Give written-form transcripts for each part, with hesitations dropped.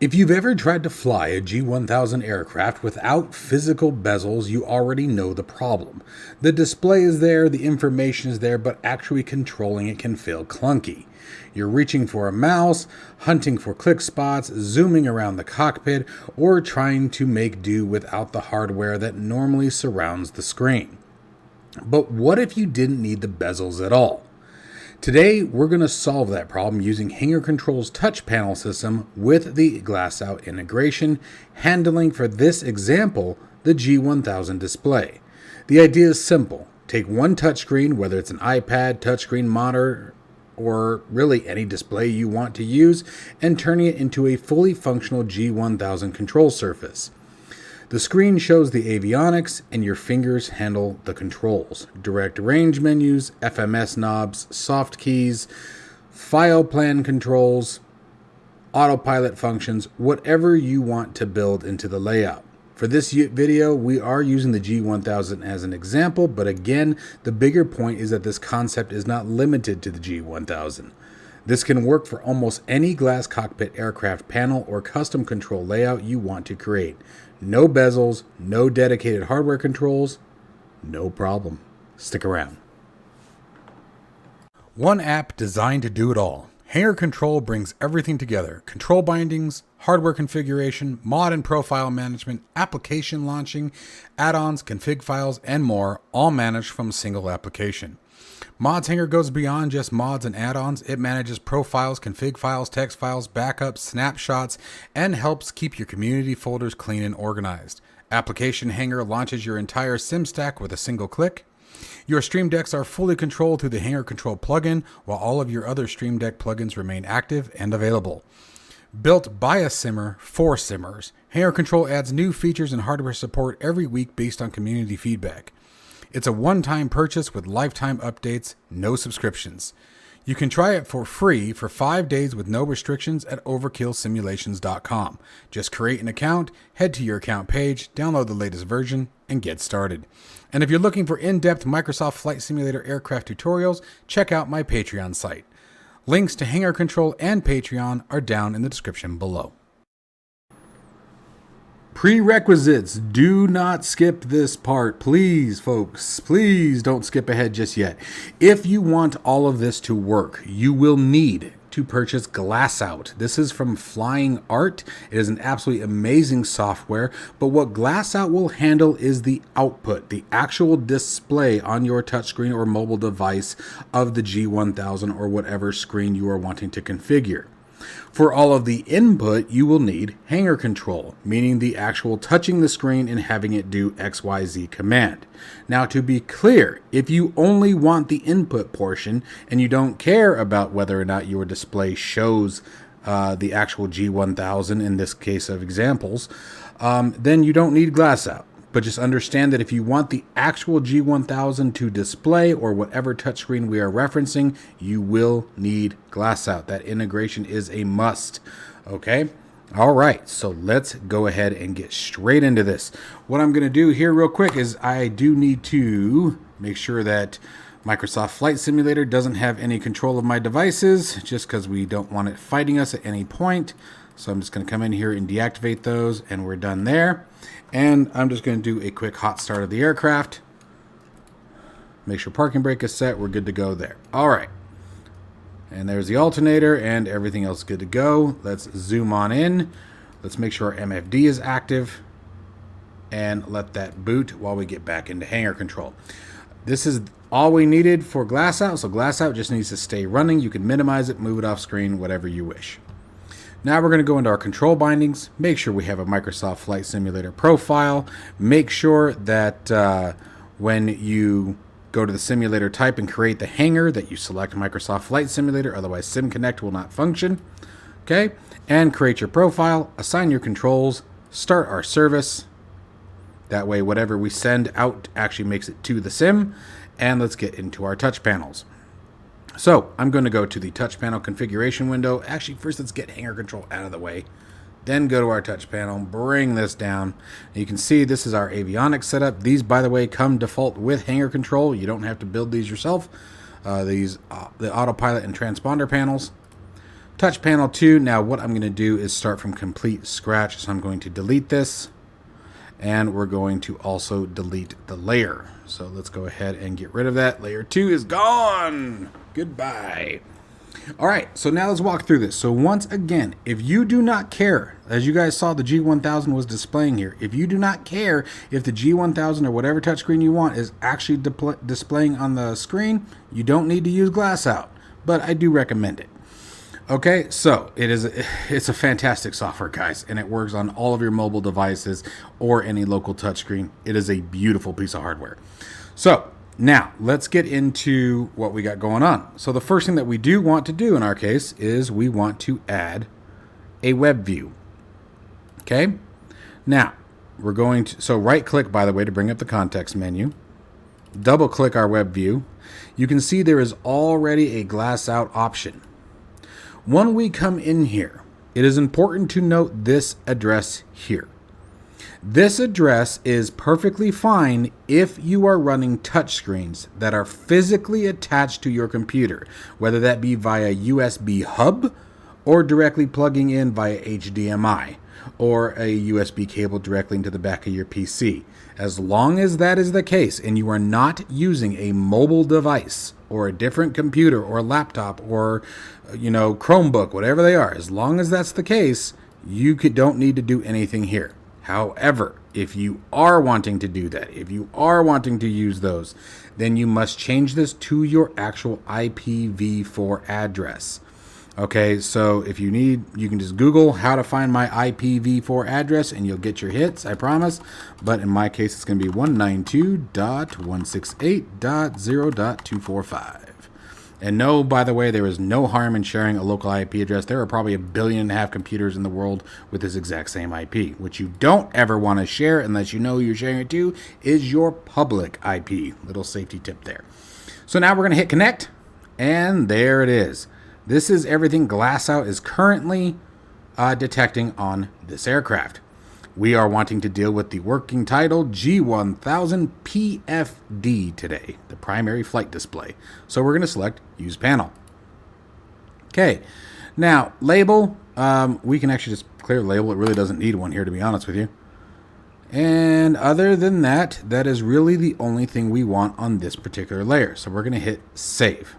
If you've ever tried to fly a G1000 aircraft without physical bezels, you already know the problem. The display is there, the information is there, but actually controlling it can feel clunky. You're reaching for a mouse, hunting for click spots, zooming around the cockpit, or trying to make do without the hardware that normally surrounds the screen. But what if you didn't need the bezels at all? Today, we're going to solve that problem using Hangar Control's touch panel system with the GlassOut integration, handling for this example the G1000 display. The idea is simple. Take one touchscreen, whether it's an iPad, touchscreen monitor, or really any display you want to use, and turning it into a fully functional G1000 control surface. The screen shows the avionics, and your fingers handle the controls. Direct range menus, FMS knobs, Softkeys, file plan controls, autopilot functions, whatever you want to build into the layout. For this video, we are using the G1000 as an example, but again, the bigger point is that this concept is not limited to the G1000. This can work for almost any glass cockpit aircraft panel or custom control layout you want to create. No bezels, no dedicated hardware controls, no problem. Stick around. One app designed to do it all. Hangar Control brings everything together. Control bindings, hardware configuration, mod and profile management, application launching, add-ons, config files, and more, all managed from a single application. Mods Hangar goes beyond just mods and add-ons. It manages profiles, config files, text files, backups, snapshots, and helps keep your community folders clean and organized. Application Hangar launches your entire SIM stack with a single click. Your Stream Decks are fully controlled through the Hangar Control plugin, while all of your other Stream Deck plugins remain active and available. Built by a simmer for simmers, Hangar Control adds new features and hardware support every week based on community feedback. It's a one-time purchase with lifetime updates, no subscriptions. You can try it for free for 5 days with no restrictions at overkillsimulations.com. Just create an account, head to your account page, download the latest version, and get started. And if you're looking for in-depth Microsoft Flight Simulator aircraft tutorials, check out my Patreon site. Links to Hangar Control and Patreon are down in the description below. Prerequisites. Do not skip this part. Please, folks, please don't skip ahead just yet. If you want all of this to work, you will need to purchase GlassOut. This is from Flying Art. It is an absolutely amazing software, but what GlassOut will handle is the output, the actual display on your touchscreen or mobile device of the G1000 or whatever screen you are wanting to configure. For all of the input, you will need Hangar Control, meaning the actual touching the screen and having it do XYZ command. Now, to be clear, if you only want the input portion and you don't care about whether or not your display shows the actual G1000 in this case of examples, then you don't need GlassOut. But just understand that if you want the actual G1000 to display or whatever touchscreen we are referencing, you will need GlassOut. That integration is a must. Okay? All right, so let's go ahead and get straight into this. What I'm going to do here real quick is I do need to make sure that Microsoft Flight Simulator doesn't have any control of my devices, just because we don't want it fighting us at any point. So I'm just going to come in here and deactivate those, and we're done there. And I'm just going to do a quick hot start of the aircraft. Make sure parking brake is set. We're good to go there. All right. And there's the alternator and everything else good to go. Let's zoom on in. Let's make sure our MFD is active and let that boot while we get back into Hangar Control. This is all we needed for GlassOut. So GlassOut just needs to stay running. You can minimize it, move it off screen, whatever you wish. Now we're going to go into our control bindings, make sure we have a Microsoft Flight Simulator profile, make sure that when you go to the simulator type and create the hangar that you select Microsoft Flight Simulator, otherwise SimConnect will not function. Okay, and create your profile, assign your controls, start our service. That way whatever we send out actually makes it to the sim, and let's get into our touch panels. So I'm going to go to the touch panel configuration window. Actually, first let's get Hangar Control out of the way. Then go to our touch panel, bring this down. You can see this is our avionics setup. These, by the way, come default with Hangar Control. You don't have to build these yourself. The autopilot and transponder panels. Touch panel 2. Now what I'm going to do is start from complete scratch. So I'm going to delete this, and we're going to also delete the layer. So let's go ahead and get rid of that. Layer 2 is gone. Goodbye. All right, so now let's walk through this. So once again, if you do not care, as you guys saw the G1000 was displaying here, if you do not care if the G1000 or whatever touchscreen you want is actually displaying on the screen, you don't need to use GlassOut, but I do recommend it. Okay, so it's a fantastic software, guys, and it works on all of your mobile devices or any local touchscreen. It is a beautiful piece of hardware. So now let's get into what we got going on. So the first thing that we do want to do in our case is we want to add a web view. Okay, now we're going to, so right click, by the way, to bring up the context menu, double click our web view. You can see there is already a GlassOut option. When we come in here, it is important to note this address here. This address is perfectly fine if you are running touchscreens that are physically attached to your computer, whether that be via USB hub or directly plugging in via HDMI or a USB cable directly into the back of your PC. As long as that is the case and you are not using a mobile device or a different computer or laptop or, Chromebook, whatever they are, as long as that's the case, you don't need to do anything here. However, if you are wanting to do that, if you are wanting to use those, then you must change this to your actual IPv4 address. Okay, so if you need, you can just Google how to find my IPv4 address and you'll get your hits, I promise. But in my case, it's going to be 192.168.0.245. And no, by the way, there is no harm in sharing a local IP address. There are probably 1.5 billion computers in the world with this exact same IP. What you don't ever want to share, unless you know who you're sharing it to, is your public IP. Little safety tip there. So now we're going to hit connect, and there it is. This is everything GlassOut is currently detecting on this aircraft. We are wanting to deal with the working title G1000 PFD today, the primary flight display. So we're going to select Use Panel. Okay, now label, we can actually just clear label. It really doesn't need one here, to be honest with you. And other than that, that is really the only thing we want on this particular layer. So we're going to hit Save.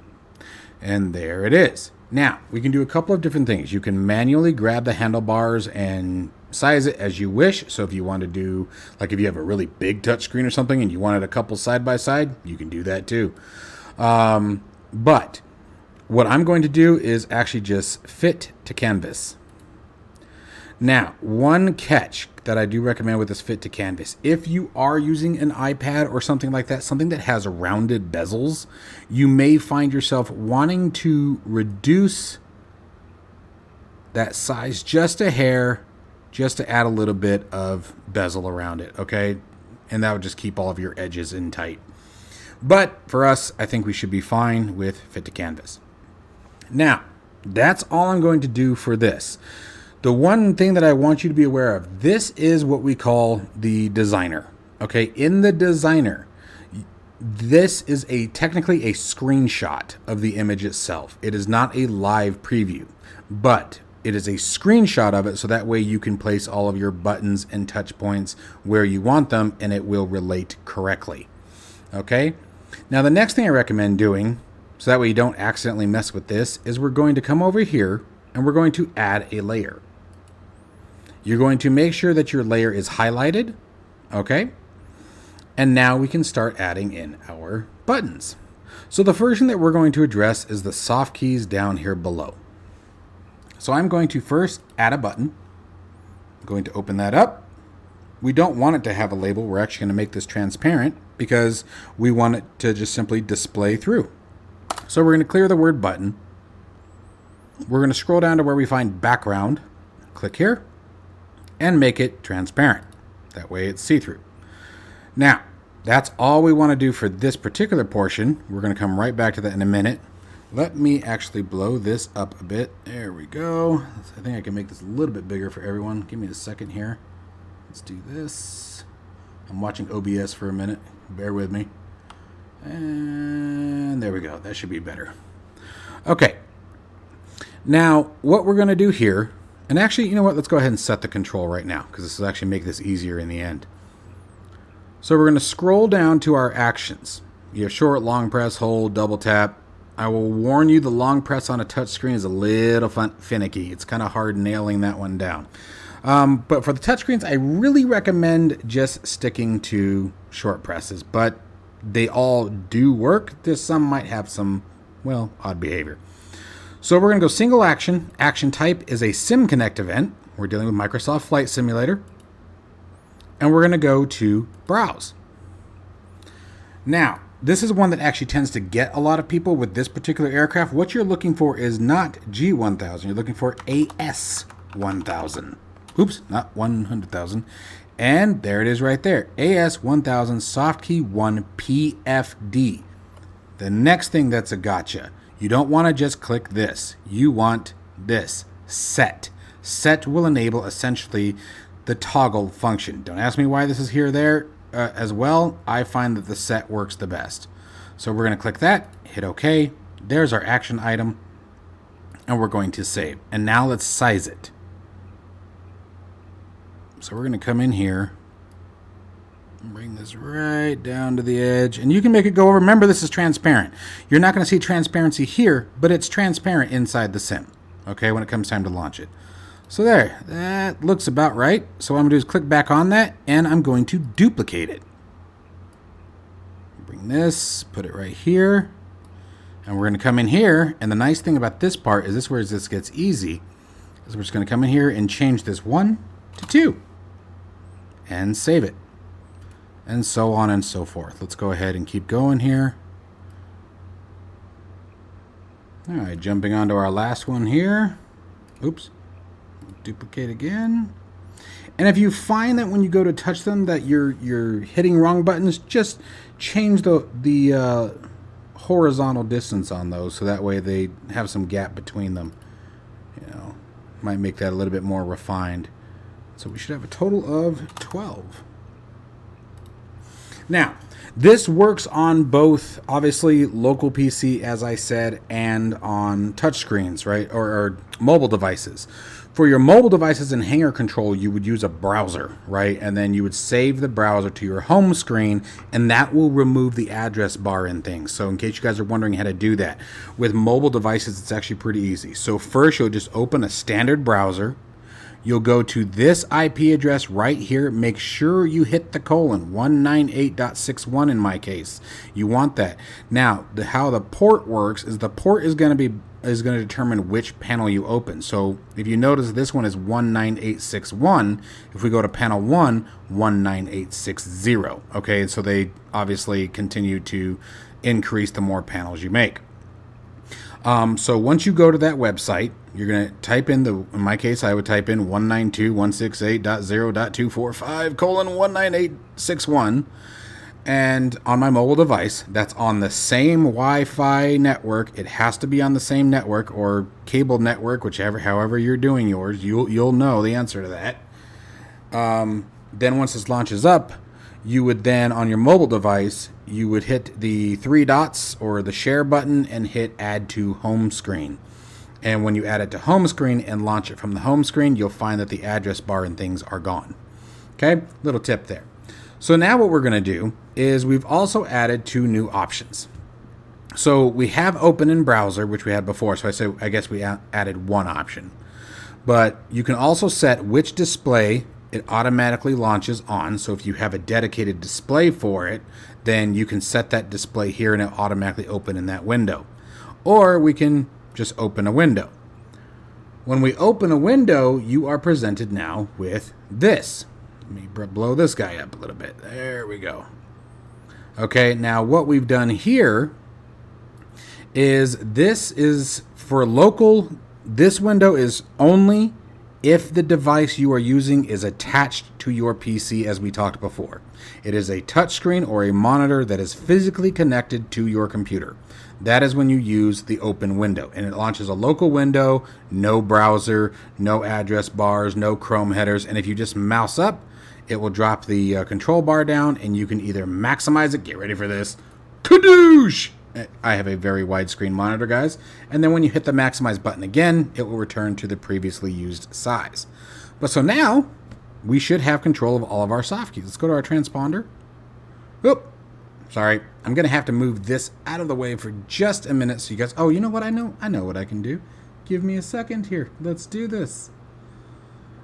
And there it is. Now, we can do a couple of different things. You can manually grab the handlebars and size it as you wish. So if you want to do, like if you have a really big touchscreen or something and you wanted a couple side by side, you can do that too. But what I'm going to do is actually just fit to canvas. Now, one catch that I do recommend with this fit to canvas, if you are using an iPad or something like that, something that has rounded bezels, you may find yourself wanting to reduce that size just a hair, just to add a little bit of bezel around it, okay? And that would just keep all of your edges in tight. But for us, I think we should be fine with fit to canvas. Now, that's all I'm going to do for this. The one thing that I want you to be aware of, this is what we call the designer. Okay, in the designer, this is technically a screenshot of the image itself. It is not a live preview, but it is a screenshot of it, so that way you can place all of your buttons and touch points where you want them, and it will relate correctly. Okay, now the next thing I recommend doing, so that way you don't accidentally mess with this, is we're going to come over here and we're going to add a layer. You're going to make sure that your layer is highlighted, okay? And now we can start adding in our buttons. So the first thing that we're going to address is the soft keys down here below. So I'm going to first add a button. I'm going to open that up. We don't want it to have a label. We're actually going to make this transparent because we want it to just simply display through. So we're going to clear the word button. We're going to scroll down to where we find background. Click here. And make it transparent. That way it's see-through. Now, that's all we want to do for this particular portion. We're going to come right back to that in a minute. Let me actually blow this up a bit. There we go. I think I can make this a little bit bigger for everyone. Give me a second here. Let's do this. I'm watching OBS for a minute. Bear with me. And there we go. That should be better. Okay. Now, what we're going to do here, and actually, you know what? Let's go ahead and set the control right now, because this will actually make this easier in the end. So we're going to scroll down to our actions. You have short, long press, hold, double tap. I will warn you, the long press on a touch screen is a little finicky. It's kind of hard nailing that one down. But for the touchscreens, I really recommend just sticking to short presses. But they all do work. Some might have some, well, odd behavior. So we're going to go single action. Action type is a Sim Connect event. We're dealing with Microsoft Flight Simulator. And we're going to go to Browse. Now, this is one that actually tends to get a lot of people with this particular aircraft. What you're looking for is not G1000. You're looking for AS1000. Oops, not 100,000. And there it is right there. AS1000 Softkey 1 PFD. The next thing that's a gotcha. You don't want to just click this. You want this. Set. Set will enable essentially the toggle function. Don't ask me why this is here or there as well. I find that the set works the best. So we're going to click that, hit OK. There's our action item. And we're going to save. And now let's size it. So we're going to come in here and bring this right down to the edge. And you can make it go over. Remember, this is transparent. You're not going to see transparency here, but it's transparent inside the sim, okay, when it comes time to launch it. So there, that looks about right. So what I'm going to do is click back on that, and I'm going to duplicate it. Bring this, put it right here. And we're going to come in here. And the nice thing about this part is where this gets easy. Is we're just going to come in here and change this 1 to 2. And save it. And so on and so forth. Let's go ahead and keep going here. All right, jumping on to our last one here. Oops. Duplicate again. And if you find that when you go to touch them that you're hitting wrong buttons, just change the horizontal distance on those so that way they have some gap between them. You know, might make that a little bit more refined. So we should have a total of 12. Now, this works on both, obviously, local PC, as I said, and on touchscreens, right, or mobile devices. For your mobile devices in Hangar Control, you would use a browser, right, and then you would save the browser to your home screen, and that will remove the address bar and things. So in case you guys are wondering how to do that, with mobile devices, it's actually pretty easy. So first, you'll just open a standard browser. You'll go to this IP address right here. Make sure you hit the colon, 198.61 in my case. You want that. Now, how the port works is the port is going to determine which panel you open. So if you notice, this one is 198.61. If we go to panel 1, 198.60. Okay, so they obviously continue to increase the more panels you make. So once you go to that website, you're going to type in in my case, I would type in 192.168.0.245:198.61. And on my mobile device, that's on the same Wi-Fi network. It has to be on the same network or cable network, however you're doing yours. You'll know the answer to that. Then once this launches up, you would then, on your mobile device, you would hit the 3 dots or the share button and hit add to home screen. And when you add it to home screen and launch it from the home screen, you'll find that the address bar and things are gone. Okay, little tip there. So now what we're going to do is we've also added 2 new options. So we have open in browser, which we had before. So I guess we added 1 option. But you can also set which display it automatically launches on. So if you have a dedicated display for it, then you can set that display here and it'll automatically open in that window. Or we can just open a window. When we open a window, you are presented now with this. Let me blow this guy up a little bit. There we go. Okay, now what we've done here is this is for local. This window is only if the device you are using is attached to your PC, as we talked before. It is a touchscreen or a monitor that is physically connected to your computer. That is when you use the open window. And it launches a local window, no browser, no address bars, no Chrome headers. And if you just mouse up, it will drop the control bar down and you can either maximize it, get ready for this, kadoosh, I have a very widescreen monitor, guys. And then when you hit the maximize button again, it will return to the previously used size. But so now we should have control of all of our Softkeys. Let's go to our transponder. Oop, sorry. I'm going to have to move this out of the way for just a minute so you guys... Oh, you know what I know? I know what I can do. Give me a second here. Let's do this.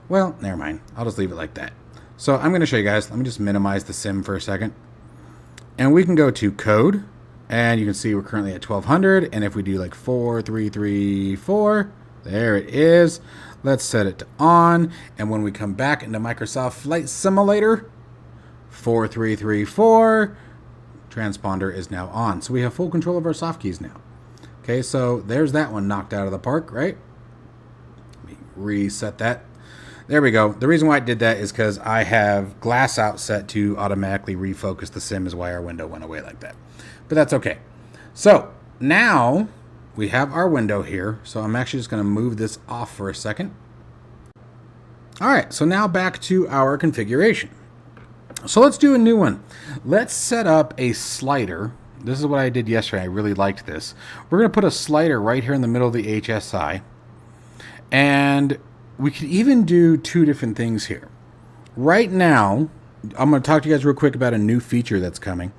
Well, never mind. I'll just leave it like that. So I'm going to show you guys. Let me just minimize the sim for a second. And we can go to code. And you can see we're currently at 1200. And if we do like 4334, there it is. Let's set it to on. And when we come back into Microsoft Flight Simulator, 4334, transponder is now on. So we have full control of our Softkeys now. Okay, so there's that one knocked out of the park, right? Let me reset that. There we go. The reason why I did that is because I have GlassOut set to automatically refocus the sim, is why our window went away like that. But that's okay. So now we have our window here. So I'm actually just going to move this off for a second. All right, so now back to our configuration. So let's do a new one. Let's set up a slider. This is what I did yesterday. I really liked this. We're going to put a slider right here in the middle of the HSI. And we could even do two different things here. Right now, I'm going to talk to you guys real quick about a new feature that's coming.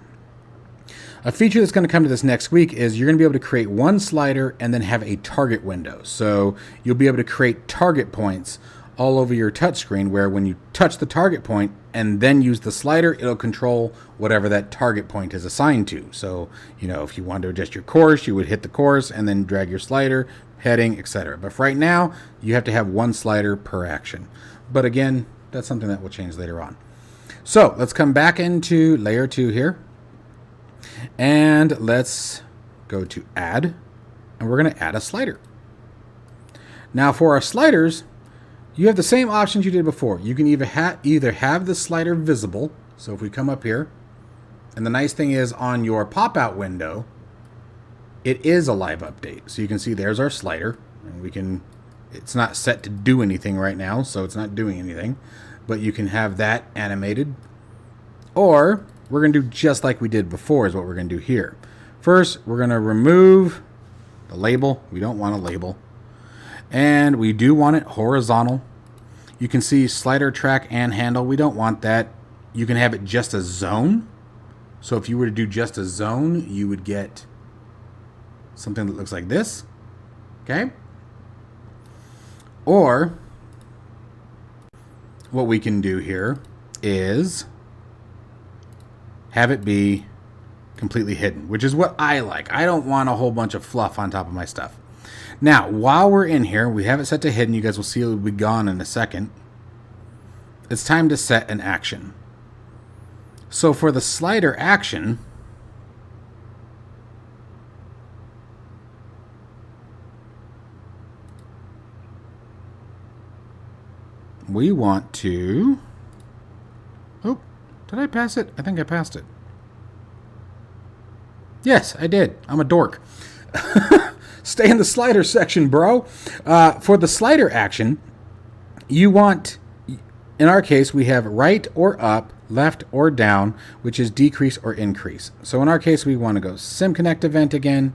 A feature that's going to come to this next week is you're going to be able to create one slider and then have a target window. So you'll be able to create target points all over your touchscreen, where when you touch the target point and then use the slider, it'll control whatever that target point is assigned to. So, you know, if you want to adjust your course, you would hit the course and then drag your slider, heading, etc. But for right now, you have to have one slider per action. But again, that's something that will change later on. So let's come back into layer 2 here. And let's go to add. And we're going to add a slider. Now for our sliders, you have the same options you did before. You can either have the slider visible. So if we come up here, and the nice thing is on your pop-out window, it is a live update. So you can see there's our slider. And we can, it's not set to do anything right now, so it's not doing anything. But you can have that animated. Or we're going to do just like we did before is what we're going to do here. First, we're going to remove the label. We don't want a label. And we do want it horizontal. You can see slider, track, and handle. We don't want that. You can have it just a zone. So if you were to do just a zone, you would get something that looks like this. Okay? Or what we can do here is have it be completely hidden, which is what I like. I don't want a whole bunch of fluff on top of my stuff. Now, while we're in here, we have it set to hidden. You guys will see it will be gone in a second. It's time to set an action. So for the slider action, we want to... Oh, did I pass it? I think I passed it. Yes, I did. I'm a dork. Stay in the slider section, bro. For the slider action, you want, in our case, we have right or up, left or down, which is decrease or increase. So in our case, we want to go SimConnect event again.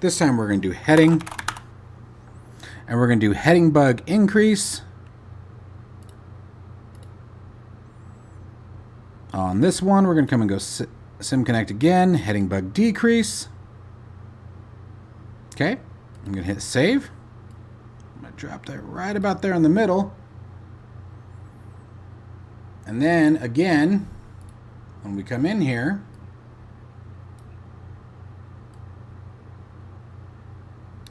This time we're going to do heading. And we're going to do heading bug increase. On this one, we're going to come and go SimConnect again, heading bug decrease. Okay, I'm going to hit save. I'm going to drop that right about there in the middle. And then again, when we come in here,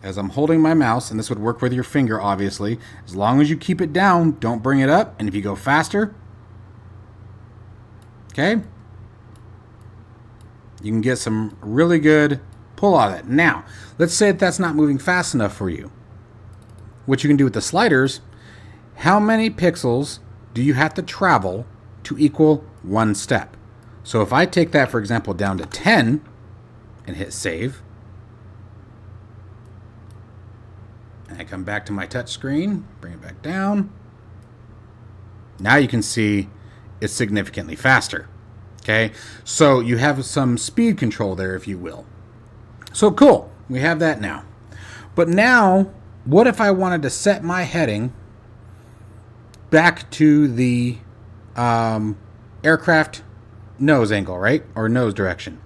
as I'm holding my mouse, and this would work with your finger obviously, as long as you keep it down, don't bring it up, and if you go faster, okay, you can get some really good pull out of it. Now, let's say that that's not moving fast enough for you. What you can do with the sliders, how many pixels do you have to travel to equal one step? So if I take that, for example, down to 10 and hit save, and I come back to my touch screen, bring it back down, now you can see it's significantly faster. Okay, so you have some speed control there, if you will. So cool, we have that now. But now, what if I wanted to set my heading back to the aircraft nose angle, right? Or nose direction.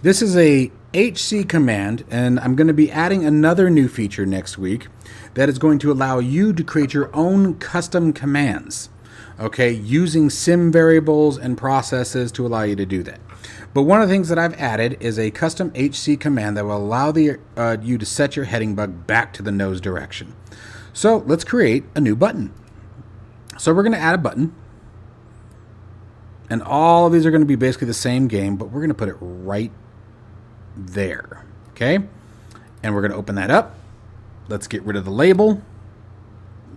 This is a HC command, and I'm going to be adding another new feature next week that is going to allow you to create your own custom commands, okay, using sim variables and processes to allow you to do that. But one of the things that I've added is a custom HC command that will allow you to set your heading bug back to the nose direction. So let's create a new button. So we're going to add a button. And all of these are going to be basically the same game, but we're going to put it right there. Okay? And we're going to open that up. Let's get rid of the label.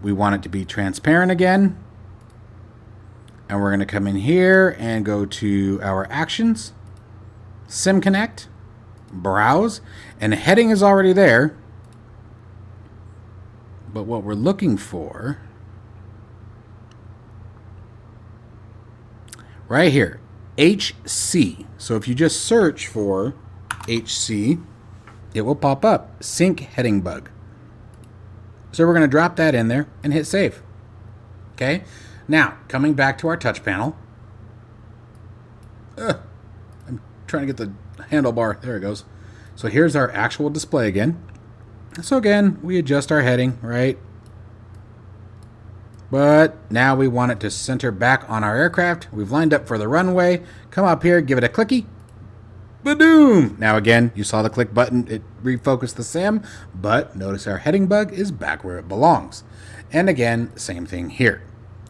We want it to be transparent again. And we're going to come in here and go to our actions, Sim Connect, browse, and heading is already there. But what we're looking for right here, HC. So if you just search for HC, it will pop up, sync heading bug. So we're going to drop that in there and hit save. Okay. Now, coming back to our touch panel. I'm trying to get the handlebar. There it goes. So here's our actual display again. So again, we adjust our heading, right? But now we want it to center back on our aircraft. We've lined up for the runway. Come up here, give it a clicky. Ba-doom! Now again, you saw the click button. It refocused the sim, but notice our heading bug is back where it belongs. And again, same thing here.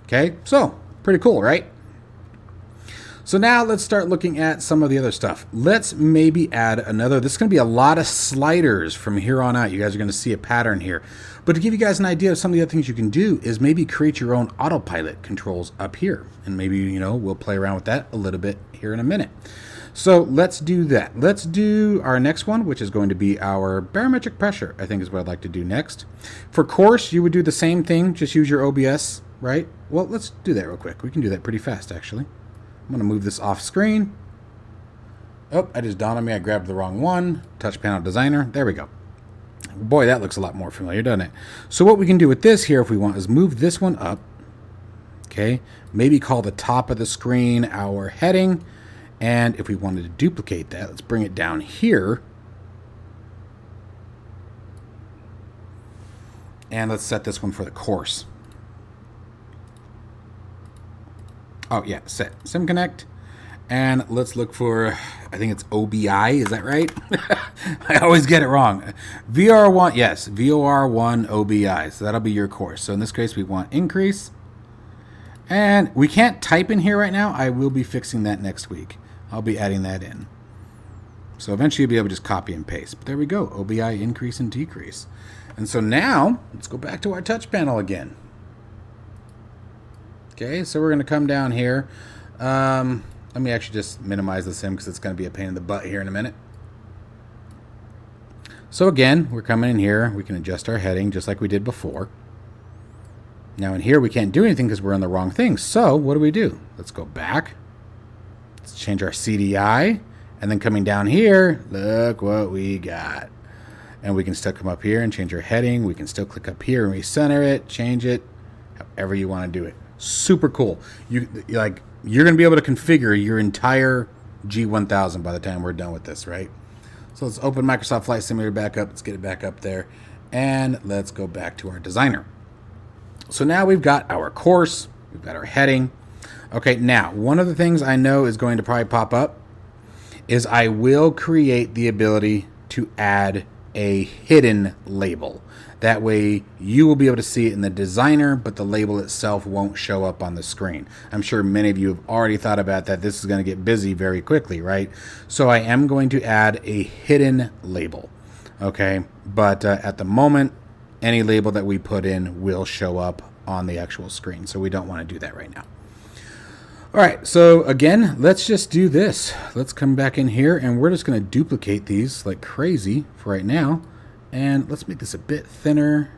Okay, so pretty cool, right? So now let's start looking at some of the other stuff. Let's maybe add another. This is going to be a lot of sliders from here on out. You guys are going to see a pattern here. But to give you guys an idea of some of the other things you can do is maybe create your own autopilot controls up here. And maybe, you know, we'll play around with that a little bit here in a minute. So let's do that. Let's do our next one, which is going to be our barometric pressure, I think is what I'd like to do next. For course, you would do the same thing. Just use your OBS, right? Well, let's do that real quick. We can do that pretty fast, actually. I'm going to move this off screen. Oh, I just dawned on me. I grabbed the wrong one. Touch panel designer. There we go. Boy, that looks a lot more familiar, doesn't it? So what we can do with this here, if we want, is move this one up. Okay. Maybe call the top of the screen our heading. And if we wanted to duplicate that, let's bring it down here. And let's set this one for the course. Oh, yeah, set Sim Connect. And let's look for, I think it's OBI, is that right? I always get it wrong. VOR1, yes, VOR1 OBI. So that'll be your course. So in this case, we want increase. And we can't type in here right now. I will be fixing that next week. I'll be adding that in. So eventually you'll be able to just copy and paste. But there we go, OBI increase and decrease. And so now, let's go back to our touch panel again. Okay, so we're going to come down here. Let me actually just minimize the sim because it's going to be a pain in the butt here in a minute. So again, we're coming in here. We can adjust our heading just like we did before. Now in here, we can't do anything because we're on the wrong thing. So what do? Let's go back. Let's change our CDI. And then coming down here, look what we got. And we can still come up here and change our heading. We can still click up here and recenter it, change it, however you want to do it. Super cool. You're going to be able to configure your entire G1000 by the time we're done with this, right? So let's open Microsoft Flight Simulator back up. Let's get it back up there. And let's go back to our designer. So now we've got our course. We've got our heading. Okay, now, one of the things I know is going to probably pop up is I will create the ability to add a hidden label. That way you will be able to see it in the designer, but the label itself won't show up on the screen. I'm sure many of you have already thought about that. This is going to get busy very quickly, right? So I am going to add a hidden label, okay? But at the moment, any label that we put in will show up on the actual screen. So we don't want to do that right now. All right, so again, let's just do this. Let's come back in here and we're just going to duplicate these like crazy for right now. And let's make this a bit thinner.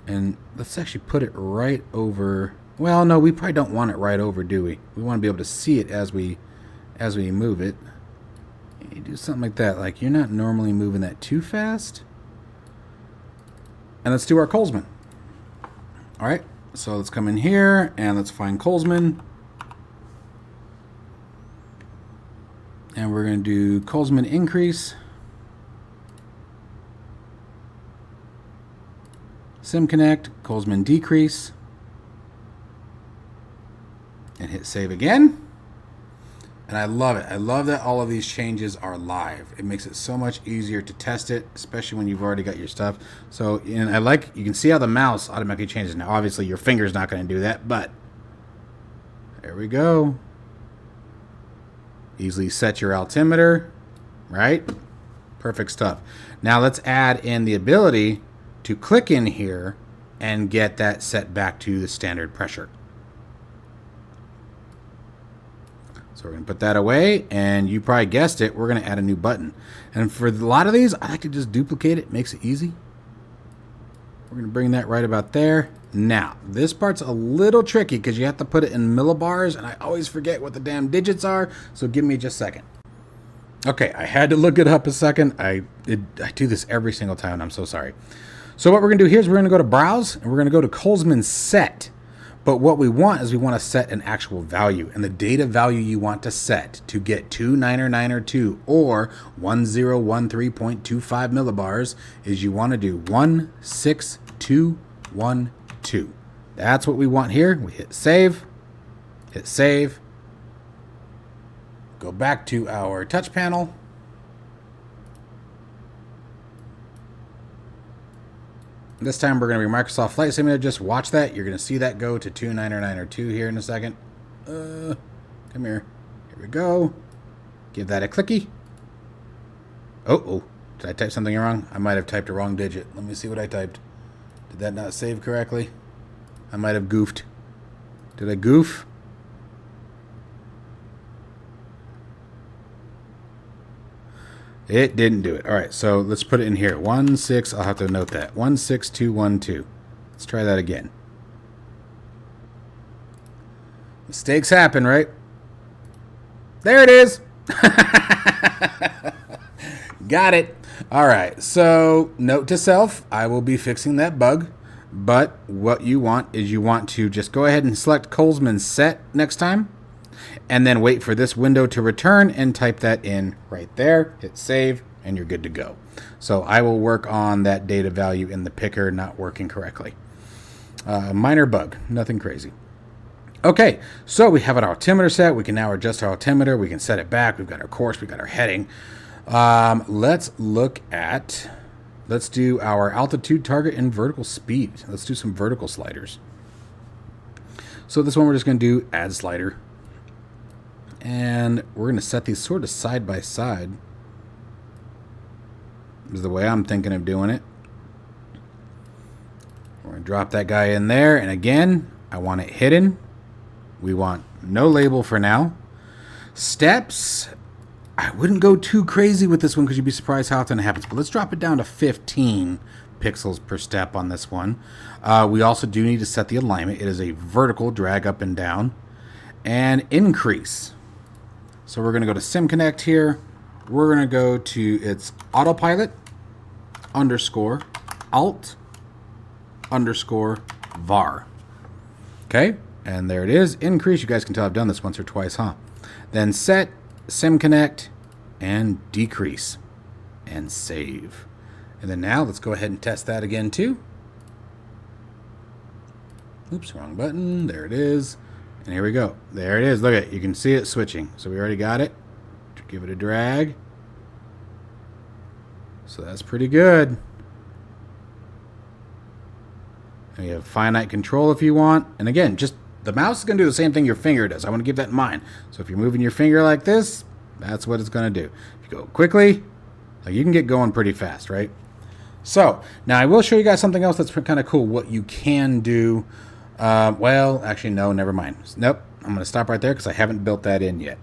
And let's actually put it right over. Well, no, we probably don't want it right over, do we? We want to be able to see it as we move it. You do something like that. Like, you're not normally moving that too fast. And let's do our Kollsman. All right, so let's come in here and let's find Kollsman. And we're going to do Kollsman increase. Sim connect, Kollsman decrease. And hit save again. And I love it. I love that all of these changes are live. It makes it so much easier to test it, especially when you've already got your stuff. So, and I like, you can see how the mouse automatically changes. Now, obviously, your finger's not going to do that, but there we go. Easily set your altimeter, right? Perfect stuff. Now, let's add in the ability to click in here and get that set back to the standard pressure. So we're going to put that away, and you probably guessed it, we're going to add a new button. And for a lot of these, I like to just duplicate it. Makes it easy. We're going to bring that right about there. Now, this part's a little tricky because you have to put it in millibars, and I always forget what the damn digits are, so give me just a second. Okay, I had to look it up a second. I do this every single time, and I'm so sorry. So what we're going to do here is we're going to go to Browse, and we're going to go to Kollsman Set. But what we want is we want to set an actual value, and the data value you want to set to get 2992 or 1013.25 millibars is you want to do 16212. That's what we want here. We hit save, go back to our touch panel. This time we're going to be Microsoft Flight Simulator. Just watch that. You're going to see that go to 2992 here in a second. Come here. Here we go. Give that a clicky. Oh. Did I type something wrong? I might have typed a wrong digit. Let me see what I typed. Did that not save correctly? I might have goofed. Did I goof? It didn't do it. All right, so let's put it in here. 16, I'll have to note that. 16212. Let's try that again. Mistakes happen, right? There it is. Got it. All right, so note to self, I will be fixing that bug. But what you want is you want to just go ahead and select Kollsman Set next time. And then wait for this window to return and type that in right there. Hit save, and you're good to go. So I will work on that data value in the picker not working correctly. Minor bug, nothing crazy. Okay, so we have an altimeter set. We can now adjust our altimeter. We can set it back. We've got our course. We've got our heading. Let's do our altitude, target, and vertical speed. Let's do some vertical sliders. So this one we're just going to do add slider. And we're going to set these sort of side by side. Is the way I'm thinking of doing it. We're going to drop that guy in there. And again, I want it hidden. We want no label for now. Steps. I wouldn't go too crazy with this one because you'd be surprised how often it happens. But let's drop it down to 15 pixels per step on this one. We also do need to set the alignment. It is a vertical drag up and down. And increase. So we're going to go to Sim Connect here. We're going to go to its Autopilot _ Alt _ var. Okay, and there it is. Increase. You guys can tell I've done this once or twice, huh? Then set, Sim Connect, and decrease, and save. And then now let's go ahead and test that again too. Oops, wrong button. There it is. And here we go. There it is. Look at it. You can see it switching. So we already got it. Give it a drag. So that's pretty good. And you have finite control if you want. And again, just the mouse is going to do the same thing your finger does. I want to keep that in mind. So if you're moving your finger like this, that's what it's going to do. If you go quickly, like you can get going pretty fast, right? So now I will show you guys something else that's kind of cool. What you can do. Well, actually, no, never mind. Nope. I'm going to stop right there because I haven't built that in yet.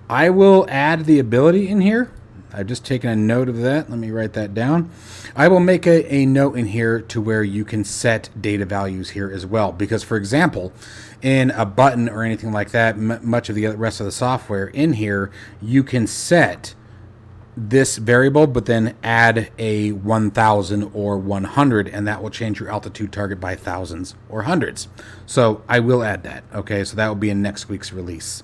I will add the ability in here. I've just taken a note of that. Let me write that down. I will make a note in here to where you can set data values here as well. Because, for example, in a button or anything like that, much of the rest of the software in here, you can set this variable, but then add a 1000 or 100, and that will change your altitude target by thousands or hundreds. So I will add that. Okay, so that will be in next week's release.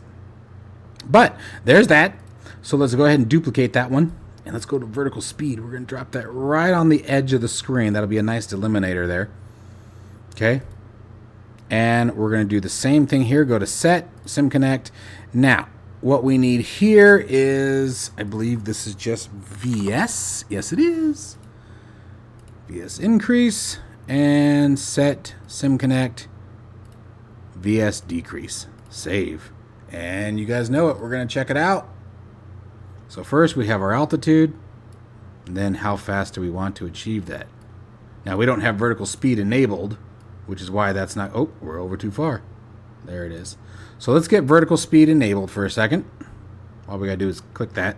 But there's that. So let's go ahead and duplicate that one, and let's go to vertical speed. We're going to drop that right on the edge of the screen. That'll be a nice delimiter there. Okay, and we're going to do the same thing here. Go to Set, SimConnect. Now, what we need here is, I believe this is just VS. Yes, it is. VS increase, and Set, SimConnect, VS decrease. Save. And you guys know it. We're going to check it out. So first we have our altitude, and then how fast do we want to achieve that. Now we don't have vertical speed enabled, which is why that's not, oh, we're over too far. There it is. So let's get vertical speed enabled for a second. All we gotta do is click that.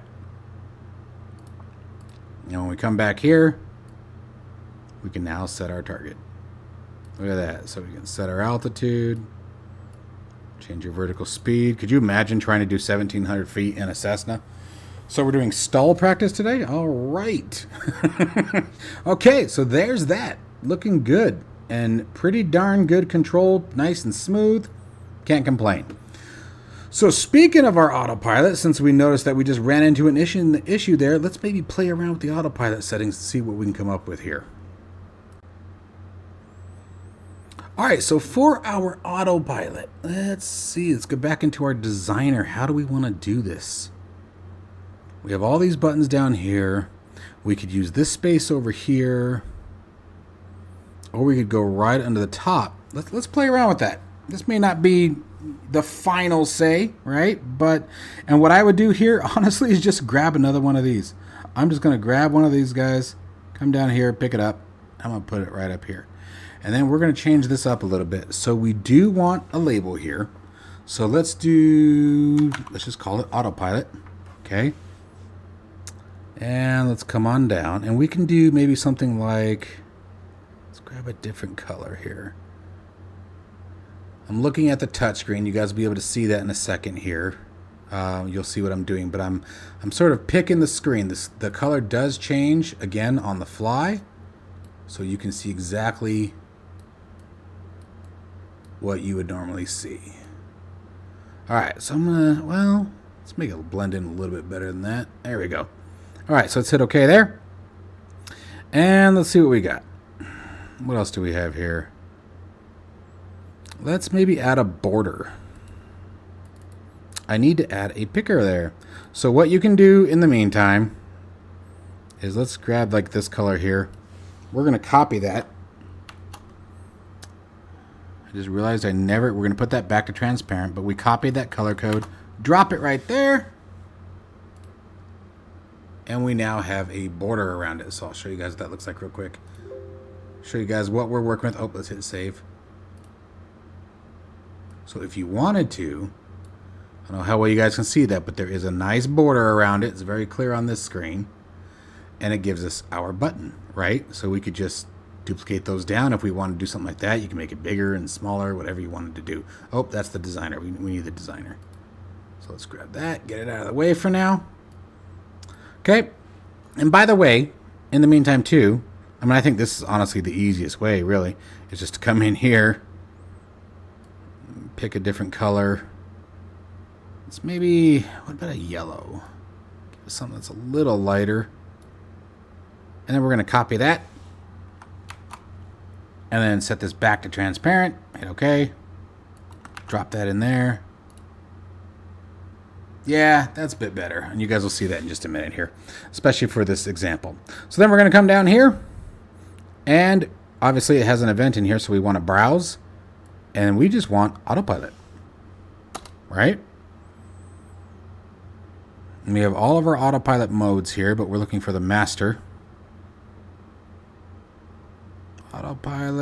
And when we come back here, we can now set our target. Look at that. So we can set our altitude, change your vertical speed. Could you imagine trying to do 1,700 feet in a Cessna? So we're doing stall practice today? All right. Okay, so there's that. Looking good. And pretty darn good control. Nice and smooth. Can't complain. So speaking of our autopilot, since we noticed that we just ran into an issue there, let's maybe play around with the autopilot settings to see what we can come up with here. All right, so for our autopilot, let's see. Let's go back into our designer. How do we want to do this? We have all these buttons down here. We could use this space over here, or we could go right under the top. Let's play around with that. This may not be the final say, right? And what I would do here, honestly, is just grab another one of these. I'm just going to grab one of these guys, come down here, pick it up. I'm going to put it right up here. And then we're going to change this up a little bit. So we do want a label here. So let's just call it Autopilot. Okay. And let's come on down. And we can do maybe something like, let's grab a different color here. I'm looking at the touchscreen. You guys will be able to see that in a second here. You'll see what I'm doing, but I'm sort of picking the screen. The color does change again on the fly, so you can see exactly what you would normally see. All right, so I'm gonna, well, let's make it blend in a little bit better than that. There we go. All right, so let's hit OK there, and let's see what we got. What else do we have here? Let's maybe add a border. I need to add a picker there. So what you can do in the meantime is let's grab like this color here. We're going to copy that. I just realized we're going to put that back to transparent, but we copied that color code, drop it right there, and we now have a border around it. So I'll show you guys what that looks like real quick. Show you guys what we're working with. Oh, let's hit save. So if you wanted to, I don't know how well you guys can see that, but there is a nice border around it. It's very clear on this screen. And it gives us our button, right? So we could just duplicate those down if we want to do something like that. You can make it bigger and smaller, whatever you wanted to do. Oh, that's the designer. We need the designer. So let's grab that, get it out of the way for now. Okay. And by the way, in the meantime too, I mean, I think this is honestly the easiest way, really, is just to come in here, pick a different color. It's maybe, what about a yellow? Give us something that's a little lighter. And then we're going to copy that. And then set this back to transparent. Hit OK. Drop that in there. Yeah, that's a bit better. And you guys will see that in just a minute here, especially for this example. So then we're going to come down here. And obviously it has an event in here, so we want to browse. And we just want Autopilot. Right? And we have all of our Autopilot modes here, but we're looking for the master. Autopilot,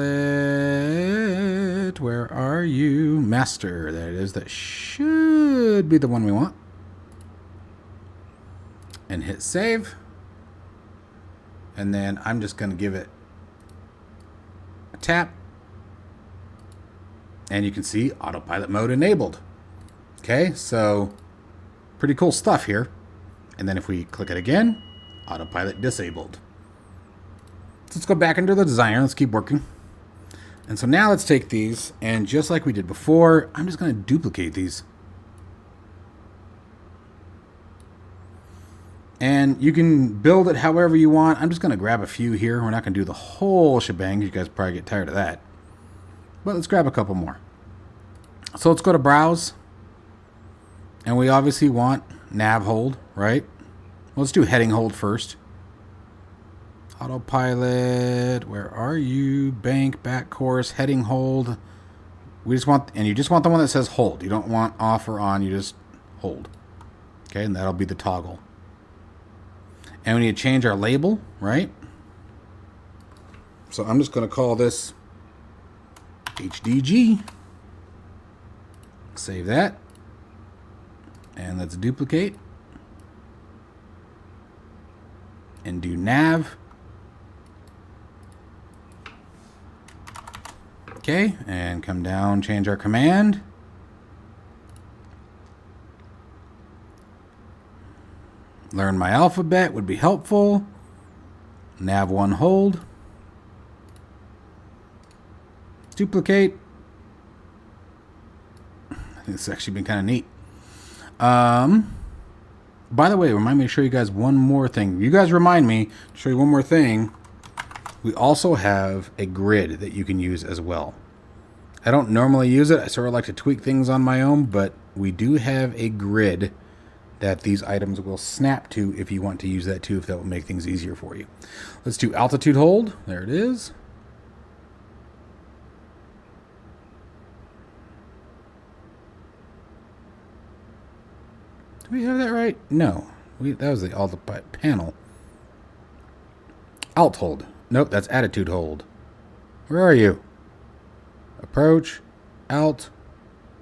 where are you? Master, there it is. That should be the one we want. And hit save. And then I'm just going to give it a tap. And you can see Autopilot mode enabled. Okay, so pretty cool stuff here. And then if we click it again, autopilot disabled. So let's go back into the designer. Let's keep working. And so now let's take these, and just like we did before, I'm just going to duplicate these. And you can build it however you want. I'm just going to grab a few here. We're not going to do the whole shebang. You guys probably get tired of that. But let's grab a couple more. So let's go to Browse. And we obviously want nav hold, right? Let's do heading hold first. Autopilot, where are you? Bank, back course, heading hold. We just want, and you just want the one that says hold. You don't want off or on, you just hold. Okay, and that'll be the toggle. And we need to change our label, right? So I'm just going to call this HDG. Save that. And let's duplicate. And do nav. Okay, and come down, change our command. Learn my alphabet would be helpful. Nav 1 hold. Duplicate. I think this has actually been kind of neat. By the way, remind me to show you guys one more thing. You guys remind me to show you one more thing. We also have a grid that you can use as well. I don't normally use it. I sort of like to tweak things on my own, but we do have a grid that these items will snap to if you want to use that too, if that will make things easier for you. Let's do altitude hold. There it is. Do we have that right? No. That was the Autopilot panel. Alt hold. Nope, that's attitude hold. Where are you? Approach. Alt.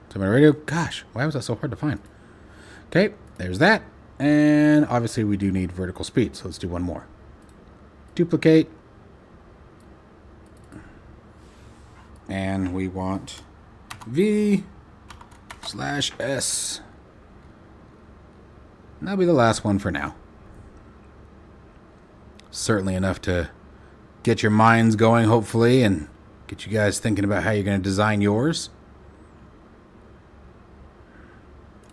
To my radio. Gosh, why was that so hard to find? Okay, there's that. And obviously we do need vertical speed, so let's do one more. Duplicate. And we want V/S. And that'll be the last one for now. Certainly enough to get your minds going, hopefully, and get you guys thinking about how you're going to design yours.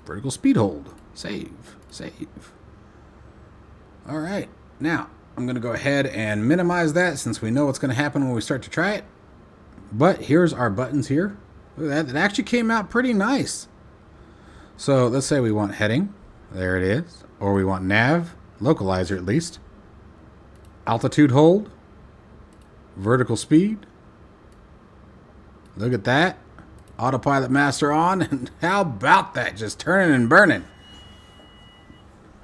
Vertical speed hold. Save. Save. All right. Now, I'm going to go ahead and minimize that since we know what's going to happen when we start to try it. But here's our buttons here. Look at that. It actually came out pretty nice. So let's say we want heading. There it is. Or we want nav. Localizer at least. Altitude hold. Vertical speed. Look at that. Autopilot master on. And how about that? Just turning and burning.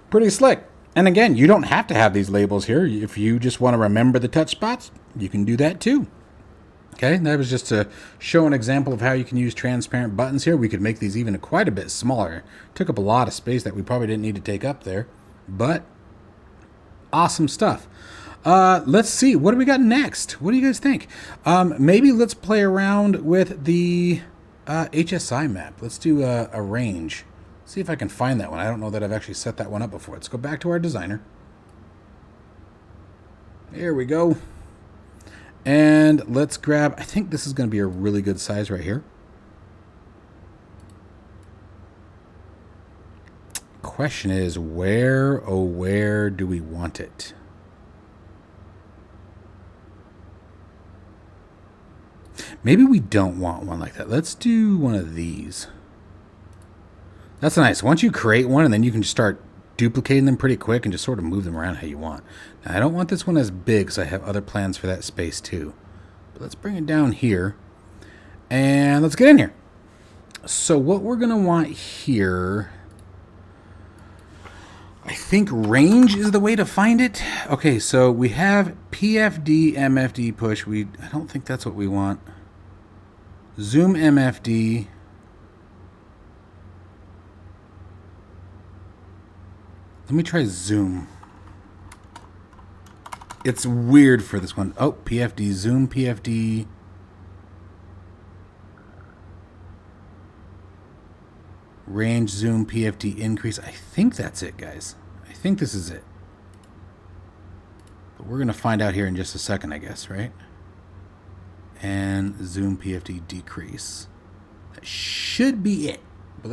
Pretty slick. And again, you don't have to have these labels here. If you just want to remember the touch spots, you can do that too. Okay, that was just to show an example of how you can use transparent buttons here. We could make these even quite a bit smaller. Took up a lot of space that we probably didn't need to take up there. But awesome stuff. Let's see. What do we got next? What do you guys think? Maybe let's play around with the HSI map. Let's do a range. See if I can find that one. I don't know that I've actually set that one up before. Let's go back to our designer. There we go. And let's grab, I think this is going to be a really good size right here. Question is, where, oh, where do we want it? Maybe we don't want one like that. Let's do one of these. That's nice. Once you create one, and then you can just start duplicating them pretty quick and just sort of move them around how you want. Now, I don't want this one as big because I have other plans for that space too. But let's bring it down here. And let's get in here. So what we're going to want here, I think range is the way to find it. Okay, so we have PFD, MFD push. I don't think that's what we want. Zoom MFD. Let me try zoom. It's weird for this one. Oh, PFD, zoom PFD. Range zoom PFD increase. I think that's it, guys. I think this is it. But we're going to find out here in just a second, I guess, right? And zoom PFD decrease. That should be it. But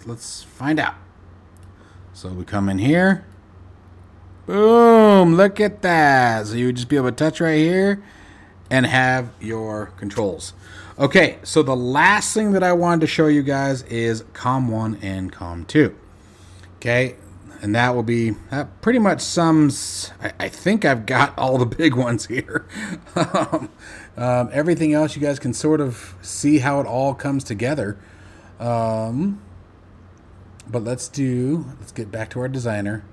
let's find out. So we come in here. Boom! Look at that. So you would just be able to touch right here and have your controls. Okay, so the last thing that I wanted to show you guys is COM1 and COM2. Okay, and that will be, that pretty much sums, I think I've got all the big ones here. Everything else you guys can sort of see how it all comes together. But let's get back to our designer.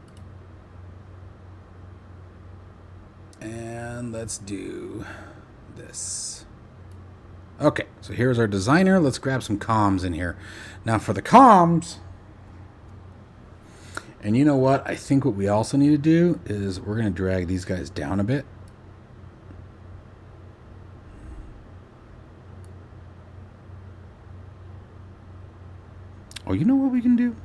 And let's do this. Okay, so here's our designer. Let's grab some comms in here. Now for the comms, and you know what? I think what we also need to do is we're going to drag these guys down a bit. Oh, you know what we can do?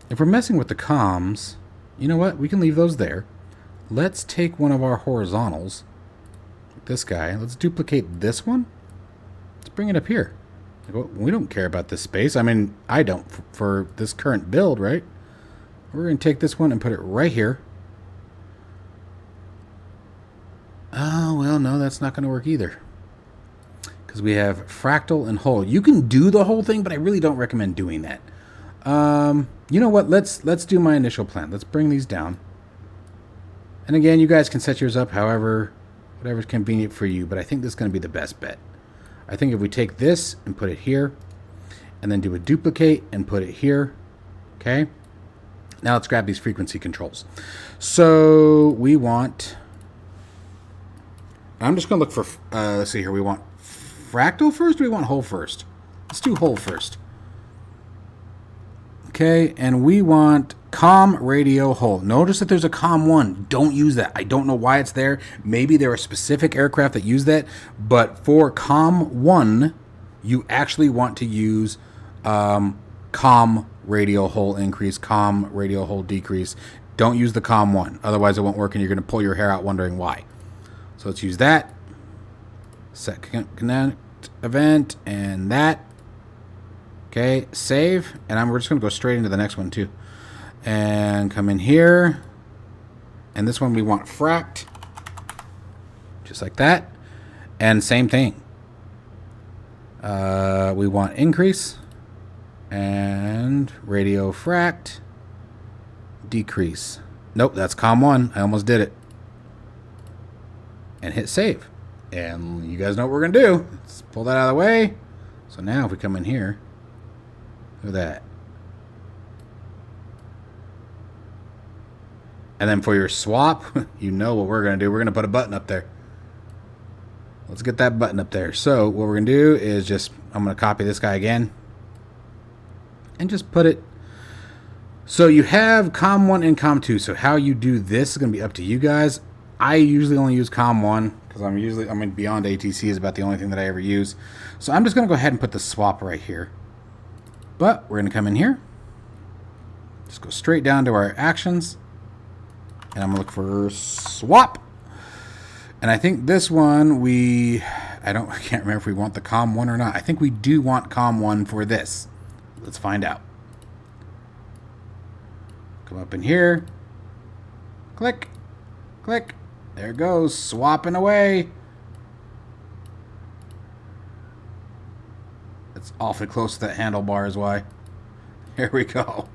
If we're messing with the comms, you know what? We can leave those there. Let's take one of our horizontals. This guy. Let's duplicate this one. Let's bring it up here. We don't care about this space. I mean, I don't for this current build, right? We're going to take this one and put it right here. Oh, well, no, that's not going to work either. Because we have fractal and whole. You can do the whole thing, but I really don't recommend doing that. You know what? Let's do my initial plan. Let's bring these down. And again, you guys can set yours up however, whatever's convenient for you, but I think this is going to be the best bet. I think if we take this and put it here, and then do a duplicate and put it here, okay? Now let's grab these frequency controls. So we want, I'm just going to look for, let's see here, we want fractal first or we want whole first? Let's do whole first. Okay, and we want COM radio whole. Notice that there's a COM1. Don't use that. I don't know why it's there. Maybe there are specific aircraft that use that. But for COM1, you actually want to use COM radio whole increase, COM radio whole decrease. Don't use the COM1. Otherwise, it won't work and you're going to pull your hair out wondering why. So let's use that. Set connect event and that. Okay, save, and we're just going to go straight into the next one too. And come in here, and this one we want fract, just like that. And same thing. We want increase, and radio fract, decrease. Nope, that's COM1. I almost did it. And hit save. And you guys know what we're going to do. Let's pull that out of the way. So now if we come in here, look at that. And then for your swap, you know what we're going to do. We're going to put a button up there. Let's get that button up there. So what we're going to do is just, I'm going to copy this guy again. And just put it. So you have COM1 and COM2. So how you do this is going to be up to you guys. I usually only use COM1 because beyond ATC is about the only thing that I ever use. So I'm just going to go ahead and put the swap right here. But we're going to come in here, just go straight down to our actions, and I'm going to look for swap. And I think this one I can't remember if we want the COM1 or not. I think we do want COM1 for this. Let's find out. Come up in here, click, click, there it goes, swapping away. It's awfully close to that handlebar is why. Here we go.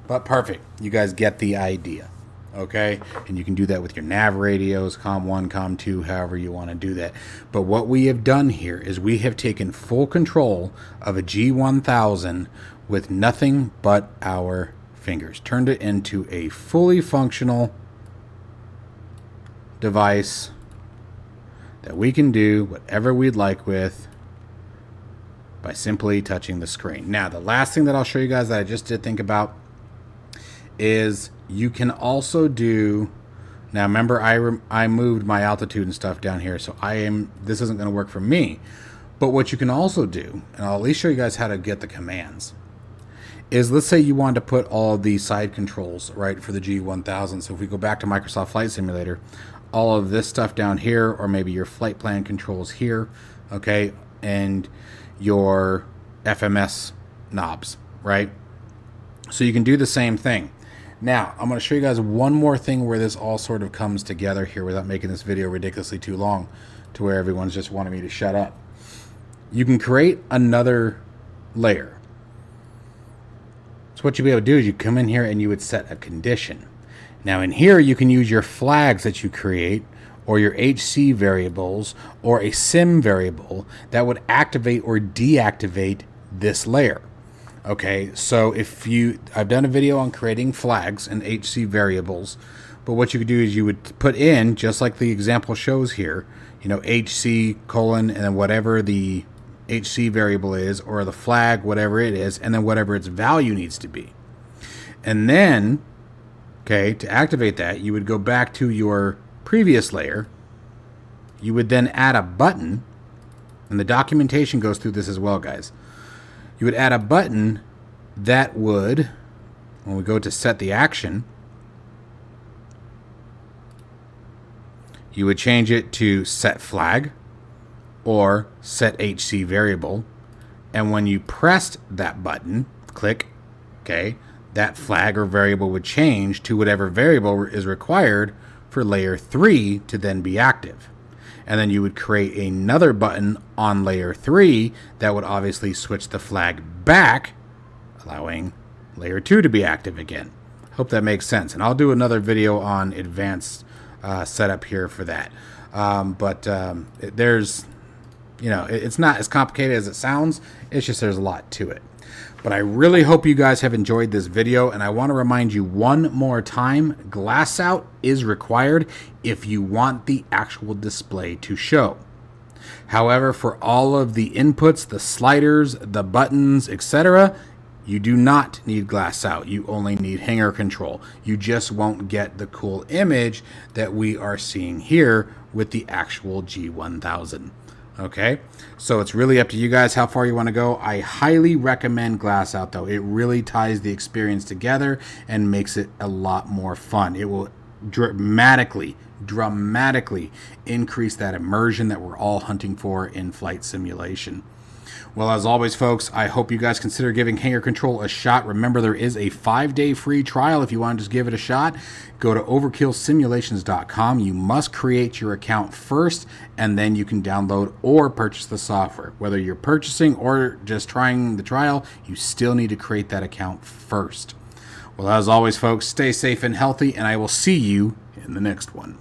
But perfect. You guys get the idea. Okay? And you can do that with your nav radios, COM1, COM2, however you want to do that. But what we have done here is we have taken full control of a G1000 with nothing but our fingers. Turned it into a fully functional device that we can do whatever we'd like with by simply touching the screen. Now, the last thing that I'll show you guys that I just did think about is you can also do, now remember I moved my altitude and stuff down here, so this isn't going to work for me. But what you can also do, and I'll at least show you guys how to get the commands, is, let's say you want to put all of the side controls, right, for the G1000. So if we go back to Microsoft Flight Simulator, all of this stuff down here, or maybe your flight plan controls here, okay, and your FMS knobs, right? So you can do the same thing. Now, I'm going to show you guys one more thing where this all sort of comes together here without making this video ridiculously too long to where everyone's just wanting me to shut up. You can create another layer. So what you'll be able to do is you come in here and you would set a condition. Now in here you can use your flags that you create, or your HC variables, or a sim variable that would activate or deactivate this layer. Okay, so I've done a video on creating flags and HC variables, but what you could do is you would put in, just like the example shows here, you know, HC colon and then whatever the HC variable is, or the flag, whatever it is, and then whatever its value needs to be. And then, okay, to activate that, you would go back to your previous layer. You would then add a button, and the documentation goes through this as well, guys. You would add a button that would, when we go to set the action, you would change it to set flag or set HC variable. And when you pressed that button, click, okay, that flag or variable would change to whatever variable is required for layer 3 to then be active. And then you would create another button on layer 3 that would obviously switch the flag back, allowing layer 2 to be active again. Hope that makes sense. And I'll do another video on advanced setup here for that. There's, you know, it's not as complicated as it sounds. It's just there's a lot to it. But I really hope you guys have enjoyed this video, and I want to remind you one more time, GlassOut is required if you want the actual display to show. However, for all of the inputs, the sliders, the buttons, etc., you do not need GlassOut. You only need Hangar Control. You just won't get the cool image that we are seeing here with the actual G1000. Okay, so it's really up to you guys how far you want to go. I highly recommend GlassOut, though. It really ties the experience together and makes it a lot more fun. It will dramatically increase that immersion that we're all hunting for in flight simulation. Well, as always, folks, I hope you guys consider giving Hangar Control a shot. Remember, there is a 5-day free trial if you want to just give it a shot. Go to overkillsimulations.com. You must create your account first, and then you can download or purchase the software. Whether you're purchasing or just trying the trial, you still need to create that account first. Well, as always, folks, stay safe and healthy, and I will see you in the next one.